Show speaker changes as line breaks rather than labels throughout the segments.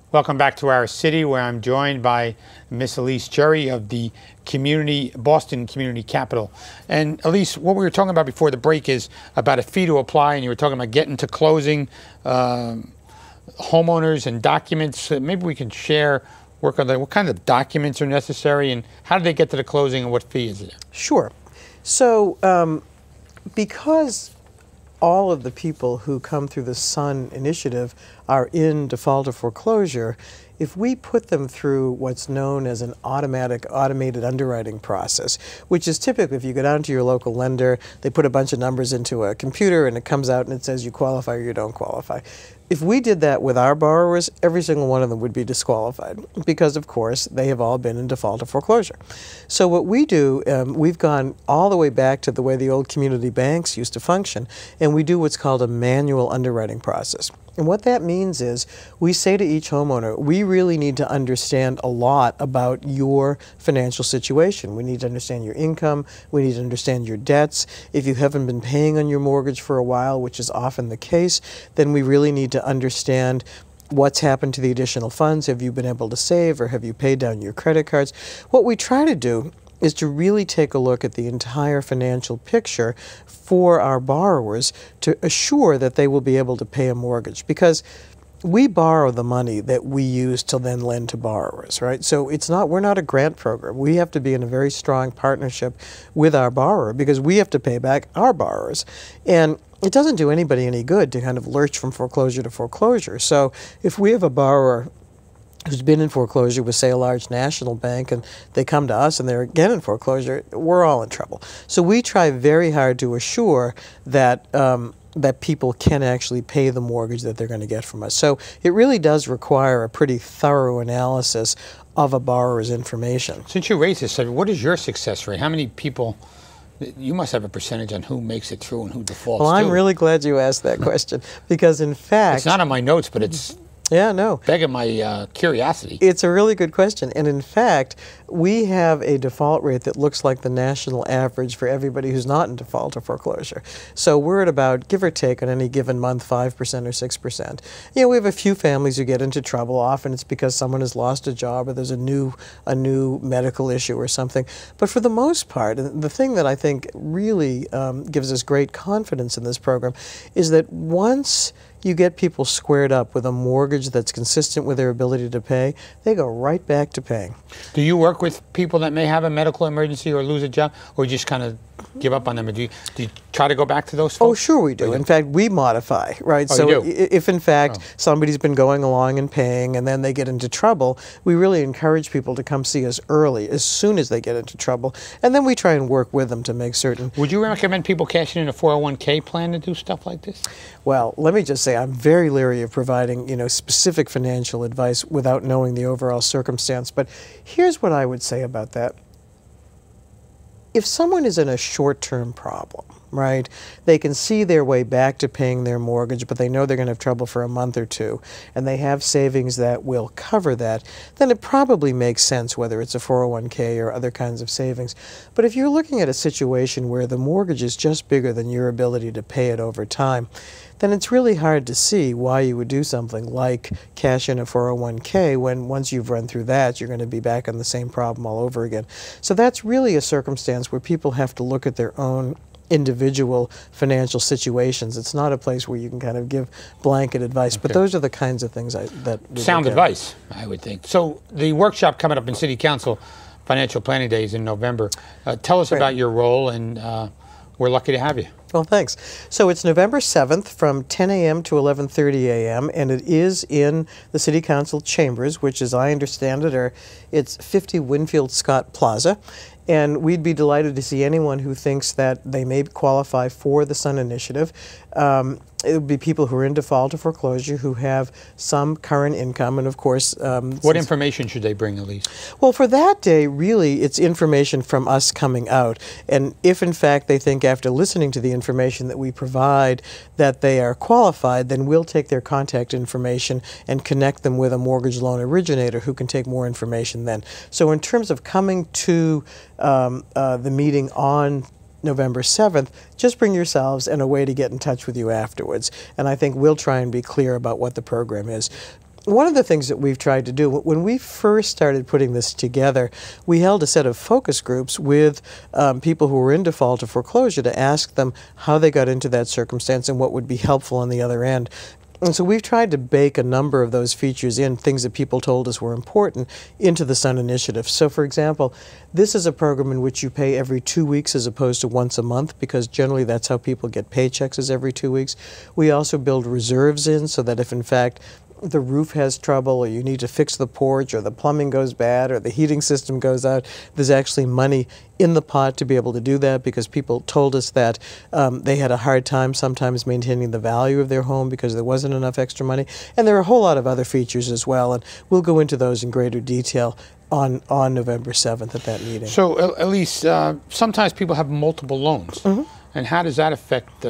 Welcome back to our city, where I'm joined by Miss Elise Cherry of the Boston Community Capital. And Elise, what we were talking about before the break is about a fee to apply, and you were talking about getting to closing, homeowners and documents. Maybe we can share, work on what kind of documents are necessary, and how do they get to the closing, and what fee is it?
Sure. So because all of the people who come through the SUN initiative are in default or foreclosure, if we put them through what's known as an automated underwriting process, which is typically, if you go down to your local lender, they put a bunch of numbers into a computer and it comes out and it says you qualify or you don't qualify. If we did that with our borrowers, every single one of them would be disqualified because, of course, they have all been in default or foreclosure. So what we do, we've gone all the way back to the way the old community banks used to function, and we do what's called a manual underwriting process. And what that means is we say to each homeowner, we really need to understand a lot about your financial situation. We need to understand your income. We need to understand your debts. If you haven't been paying on your mortgage for a while, which is often the case, then we really need to understand what's happened to the additional funds. Have you been able to save, or have you paid down your credit cards? What we try to do is to really take a look at the entire financial picture for our borrowers to assure that they will be able to pay a mortgage, because we borrow the money that we use to then lend to borrowers, right? So we're not a grant program. We have to be in a very strong partnership with our borrower because we have to pay back our borrowers. And it doesn't do anybody any good to kind of lurch from foreclosure to foreclosure. So if we have a borrower who's been in foreclosure with, say, a large national bank, and they come to us and they're again in foreclosure, we're all in trouble. So we try very hard to assure that that people can actually pay the mortgage that they're going to get from us. So it really does require a pretty thorough analysis of a borrower's information.
Since you raised this, what is your success rate? How many people? You must have a percentage on who makes it through and who defaults.
Well, I'm really glad you asked that question because, in fact,
it's not on my notes, but it's begging my curiosity.
It's a really good question. And in fact, we have a default rate that looks like the national average for everybody who's not in default or foreclosure. So we're at about, give or take, on any given month, 5% or 6%. You know, we have a few families who get into trouble. Often it's because someone has lost a job or there's a new medical issue or something. But for the most part, and the thing that I think really gives us great confidence in this program is that once you get people squared up with a mortgage that's consistent with their ability to pay, they go right back to paying.
Do you work with people that may have a medical emergency or lose a job, or you just kind of give up on them? Do you try to go back to those folks?
Oh, sure we do. In fact, we modify, right?
Oh,
so
you do?
If in fact somebody's been going along and paying and then they get into trouble, we really encourage people to come see us early, as soon as they get into trouble. And then we try and work with them to make certain.
Would you recommend people cashing in a 401k plan to do stuff like this?
Well, let me just say I'm very leery of providing, specific financial advice without knowing the overall circumstance. But here's what I would say about that. If someone is in a short-term problem, right, they can see their way back to paying their mortgage, but they know they're going to have trouble for a month or two, and they have savings that will cover that, then it probably makes sense, whether it's a 401k or other kinds of savings. But if you're looking at a situation where the mortgage is just bigger than your ability to pay it over time, then it's really hard to see why you would do something like cash in a 401k when once you've run through that, you're going to be back on the same problem all over again. So that's really a circumstance where people have to look at their own individual financial situations. It's not a place where you can kind of give blanket advice, but those are the kinds of things that we
sound advice, I would think. So the workshop coming up in City Council, Financial Planning Days in November. Tell us about your role, and we're lucky to have you.
Well, thanks. So it's November 7th from 10 a.m. to 11:30 a.m., and it is in the City Council chambers, which, as I understand it, it's 50 Winfield Scott Plaza. And we'd be delighted to see anyone who thinks that they may qualify for the SUN initiative. It would be people who are in default or foreclosure who have some current income, and of course...
what information should they bring, Elise?
Well, for that day, really, it's information from us coming out. And if, in fact, they think after listening to the information that we provide that they are qualified, then we'll take their contact information and connect them with a mortgage loan originator who can take more information then. So in terms of coming to the meeting on November 7th, just bring yourselves and a way to get in touch with you afterwards. And I think we'll try and be clear about what the program is. one of the things that we've tried to do, when we first started putting this together, we held a set of focus groups with people who were in default or foreclosure to ask them how they got into that circumstance and what would be helpful on the other end. And so we've tried to bake a number of those features in, things that people told us were important, into the Sun Initiative. So for example, this is a program in which you pay every 2 weeks as opposed to once a month, because generally that's how people get paychecks, is every 2 weeks. We also build reserves in so that if in fact the roof has trouble, or you need to fix the porch, or the plumbing goes bad, or the heating system goes out, there's actually money in the pot to be able to do that, because people told us that they had a hard time sometimes maintaining the value of their home because there wasn't enough extra money. And there are a whole lot of other features as well, and we'll go into those in greater detail on November 7th at that meeting.
So, Elise, sometimes people have multiple loans, and how does that affect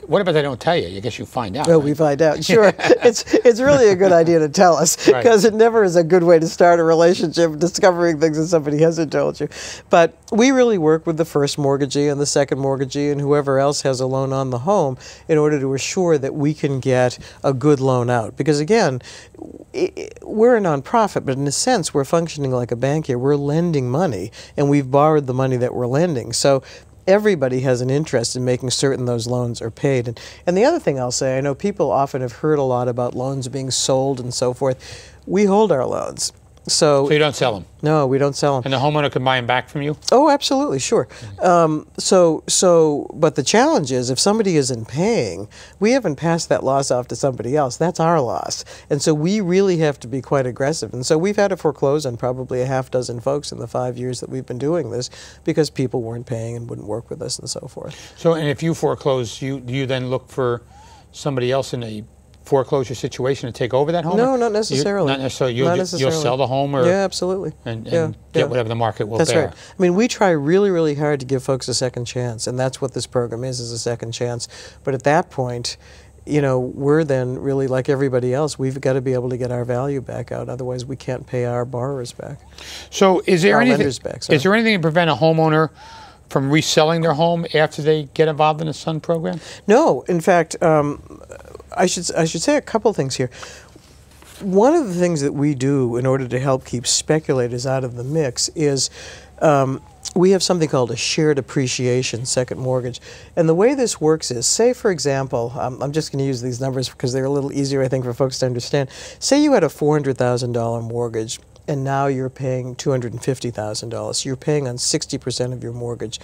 what if they don't tell you? I guess you find out.
Oh,
right?
we find out. Sure. It's really a good idea to tell us, because it never is a good way to start a relationship, discovering things that somebody hasn't told you. But we really work with the first mortgagee and the second mortgagee and whoever else has a loan on the home in order to assure that we can get a good loan out. Because again, we're a nonprofit, but in a sense, we're functioning like a bank here. We're lending money, and we've borrowed the money that we're lending. So everybody has an interest in making certain those loans are paid. And the other thing I'll say, I know people often have heard a lot about loans being sold and so forth. We hold our loans. So
you don't sell them?
No, we don't sell them.
And the homeowner can buy them back from you?
Oh, absolutely, sure. But the challenge is, if somebody isn't paying, we haven't passed that loss off to somebody else. That's our loss. And so we really have to be quite aggressive. And so we've had to foreclose on probably a half dozen folks in the 5 years that we've been doing this, because people weren't paying and wouldn't work with us and so forth.
So, and if you foreclose, do you then look for somebody else in a foreclosure situation to take over that home?
No, not necessarily.
Not necessarily. You'll sell the home, or
yeah, absolutely,
and get whatever the market will bear.
That's right. I mean, we try really, really hard to give folks a second chance, and that's what this program is a second chance. But at that point, you know, we're then really like everybody else. We've got to be able to get our value back out. Otherwise, we can't pay our borrowers back.
So, is there anything?
Lenders back, sorry.
Is there anything to prevent a homeowner from reselling their home after they get involved in the Sun program?
No. In fact, I should say a couple things here. One of the things that we do in order to help keep speculators out of the mix is we have something called a shared appreciation second mortgage. And the way this works is, say for example, I'm just going to use these numbers because they're a little easier, I think, for folks to understand. Say you had a $400,000 mortgage, and now you're paying $250,000. So you're paying on 60% of your mortgage.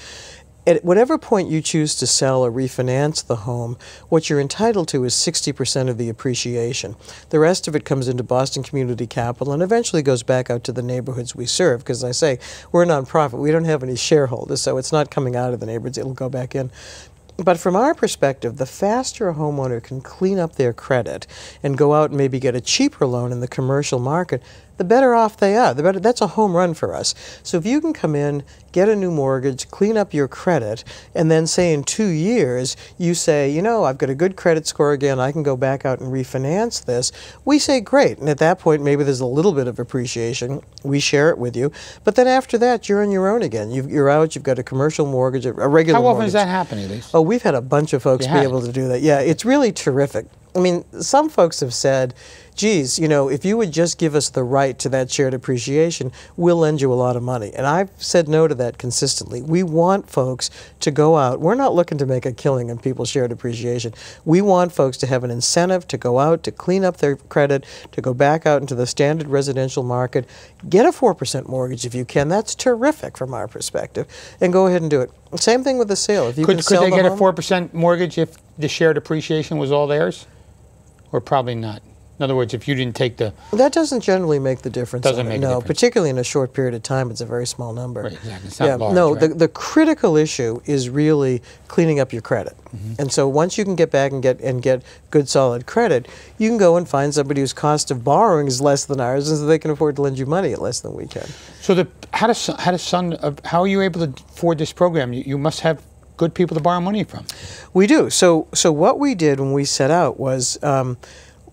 At whatever point you choose to sell or refinance the home, what you're entitled to is 60% of the appreciation. The rest of it comes into Boston Community Capital and eventually goes back out to the neighborhoods we serve, because as I say, we're a nonprofit. We don't have any shareholders, so it's not coming out of the neighborhoods. It'll go back in. But from our perspective, the faster a homeowner can clean up their credit and go out and maybe get a cheaper loan in the commercial market, the better off they are. That's a home run for us. So if you can come in, get a new mortgage, clean up your credit, and then say in 2 years, you say, you know, I've got a good credit score again, I can go back out and refinance this, we say great. And at that point, maybe there's a little bit of appreciation. We share it with you. But then after that, you're on your own again. You're out, you've got a commercial mortgage, a regular mortgage.
How often does that happen, Elise?
Oh, we've had a bunch of folks be able to do that. Yeah, it's really terrific. I mean, some folks have said, geez, you know, if you would just give us the right to that shared appreciation, we'll lend you a lot of money. And I've said no to that consistently. We want folks to go out. We're not looking to make a killing on people's shared appreciation. We want folks to have an incentive to go out, to clean up their credit, to go back out into the standard residential market, get a 4% mortgage if you can. That's terrific from our perspective. And go ahead and do it. Same thing with the sale. If you
could they get a 4% mortgage if the shared appreciation was all theirs? Or probably not? In other words, if you didn't take the...
That doesn't generally make the difference.
Doesn't make a difference.
Particularly in a short period of time, it's a very small number.
Right, exactly. It's not large,
no,
right?
the critical issue is really cleaning up your credit. And so once you can get back and get good solid credit, you can go and find somebody whose cost of borrowing is less than ours, and so they can afford to lend you money at less than we can.
So how are you able to afford this program? You must have good people to borrow money from.
We do. So what we did when we set out was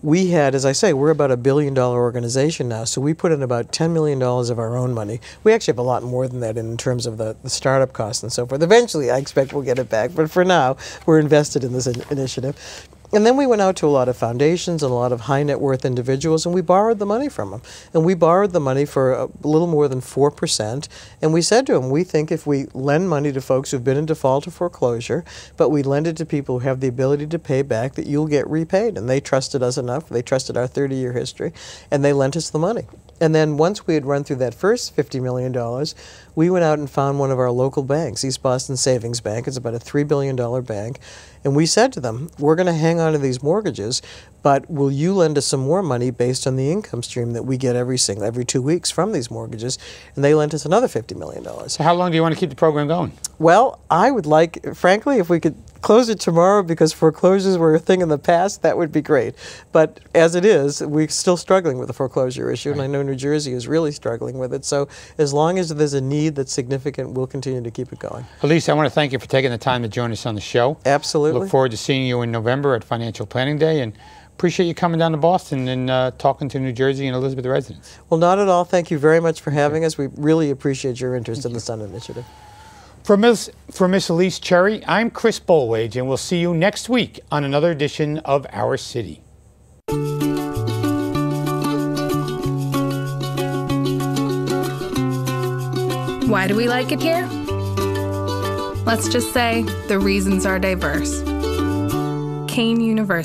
we had, as I say, we're about $1 billion organization now, so we put in about $10 million of our own money. We actually have a lot more than that in terms of the startup costs and so forth. Eventually, I expect we'll get it back, but for now, we're invested in this initiative. And then we went out to a lot of foundations and a lot of high net worth individuals, and we borrowed the money from them. And we borrowed the money for a little more than 4%. And we said to them, we think if we lend money to folks who've been in default or foreclosure, but we lend it to people who have the ability to pay back, that you'll get repaid. And they trusted us enough. They trusted our 30-year history, and they lent us the money. And then once we had run through that first $50 million, we went out and found one of our local banks, East Boston Savings Bank. It's about a $3 billion bank. And we said to them, we're going to hang on to these mortgages, but will you lend us some more money based on the income stream that we get every 2 weeks from these mortgages? And they lent us another $50 million.
So how long do you want to keep the program going?
Well, I would like, frankly, if we could close it tomorrow, because foreclosures were a thing in the past, that would be great. But as it is, we're still struggling with the foreclosure issue, and I know New Jersey is really struggling with it. So as long as there's a need that's significant, we'll continue to keep it going.
Elise, I want to thank you for taking the time to join us on the show.
Absolutely.
Look forward to seeing you in November at Financial Planning Day, and appreciate you coming down to Boston and talking to New Jersey and Elizabeth residents.
Well, not at all. Thank you very much for having us. We really appreciate your interest in the Sun Initiative.
For Miss Elise Cherry, I'm Chris Bolwage, and we'll see you next week on another edition of Our City.
Why do we like it here? Let's just say the reasons are diverse. Kean University.